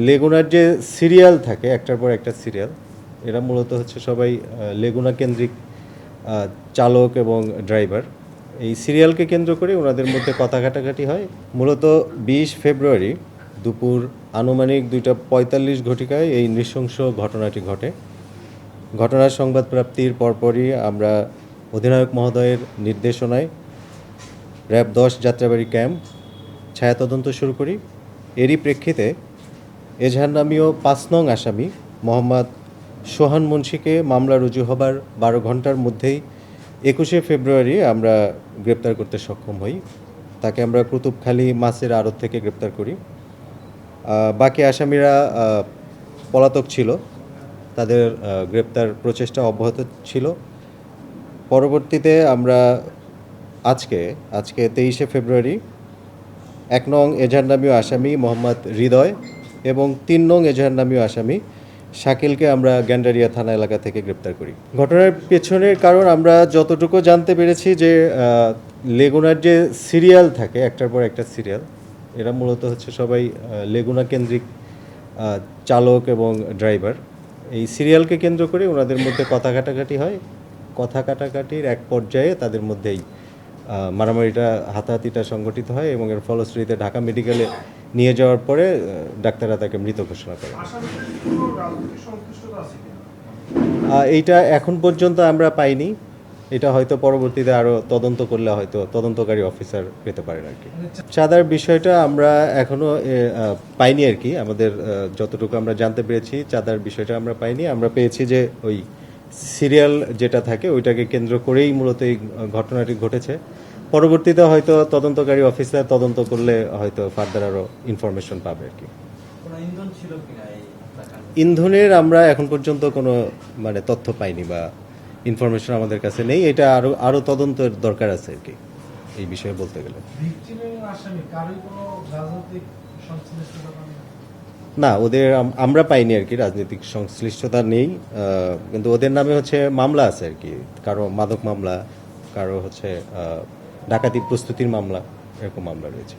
লেগুনার যে সিরিয়াল থাকে একটার পর একটা সিরিয়াল, এরা মূলত হচ্ছে সবাই লেগুনা কেন্দ্রিক চালক এবং ড্রাইভার। এই সিরিয়ালকে কেন্দ্র করে ওনাদের মধ্যে কথা কাটাকাটি হয়। মূলত 20 ফেব্রুয়ারি দুপুর আনুমানিক 2:45 ঘটিকায় এই নৃশংস ঘটনাটি ঘটে। ঘটনার সংবাদ প্রাপ্তির পরপরই আমরা অধিনায়ক মহোদয়ের নির্দেশনায় র্যাব 10 যাত্রাবাড়ি ক্যাম্প ছায়া তদন্ত শুরু করি। এরই প্রেক্ষিতে এজাহার নামীয় 5 নং আসামি মোহাম্মদ সোহান মুন্সিকে মামলা রুজু হবার 12 ঘন্টার মধ্যেই 21শে ফেব্রুয়ারি আমরা গ্রেপ্তার করতে সক্ষম হই। তাকে আমরা কুতুবখালী মাছের আড়ত থেকে গ্রেপ্তার করি। বাকি আসামিরা পলাতক ছিল, তাদের গ্রেপ্তার প্রচেষ্টা অব্যাহত ছিল। পরবর্তীতে আমরা আজকে 23শে ফেব্রুয়ারি 1 নং এজাহার নামীয় আসামি মোহাম্মদ হৃদয় এবং 3 নং এজাহার নামীয় আসামি শাকিলকে আমরা গ্যান্ডারিয়া থানা এলাকা থেকে গ্রেপ্তার করি। ঘটনার পেছনের কারণ আমরা যতটুকু জানতে পেরেছি যে লেগুনার যে সিরিয়াল থাকে একটার পর একটা সিরিয়াল, এরা মূলত হচ্ছে সবাই লেগুনা কেন্দ্রিক চালক এবং ড্রাইভার। এই সিরিয়ালকে কেন্দ্র করে ওনাদের মধ্যে কথা কাটাকাটি হয়। কথা কাটাকাটির এক পর্যায়ে তাদের মধ্যেই মারামারিটা হাতাহাতিটা সংগঠিত হয় এবং এর ফলশ্রুতিতে ঢাকা মেডিকেলে নিয়ে যাওয়ার পরে ডাক্তাররা তাকে মৃত ঘোষণা করে। এইটা এখন পর্যন্ত আমরা পাইনি। এটা হয়তো পরবর্তীতে আরও তদন্ত করলে হয়তো তদন্তকারী অফিসার পেতে পারেন আর কি। চাঁদার বিষয়টা আমরা এখনও পাইনি আর কি। আমাদের যতটুকু আমরা জানতে পেরেছি চাঁদার বিষয়টা আমরা পাইনি। আমরা পেয়েছি যে ওই সিরিয়াল যেটা থাকে ওইটাকে কেন্দ্র করেই মূলত এই ঘটনাটি ঘটেছে। পরবর্তীতে হয়তো তদন্তকারী অফিসার তদন্ত করলে হয়তো ফার্দার আরও ইনফরমেশন পাবে আর কি। ইন্ধনের আমরা এখন পর্যন্ত কোনো তথ্য পাইনি বা ইনফরমেশন আমাদের কাছে নেই। এটা আরও তদন্তের দরকার আছে আর কি এই বিষয়ে বলতে গেলে। না, ওদের আমরা পাইনি আর কি, রাজনৈতিক সংশ্লিষ্টতা নেই। কিন্তু ওদের নামে হচ্ছে মামলা আছে আর কি, কারো মাদক মামলা, কারো হচ্ছে ডাকাতি প্রস্তুতির মামলা, এরকম মামলা রয়েছে।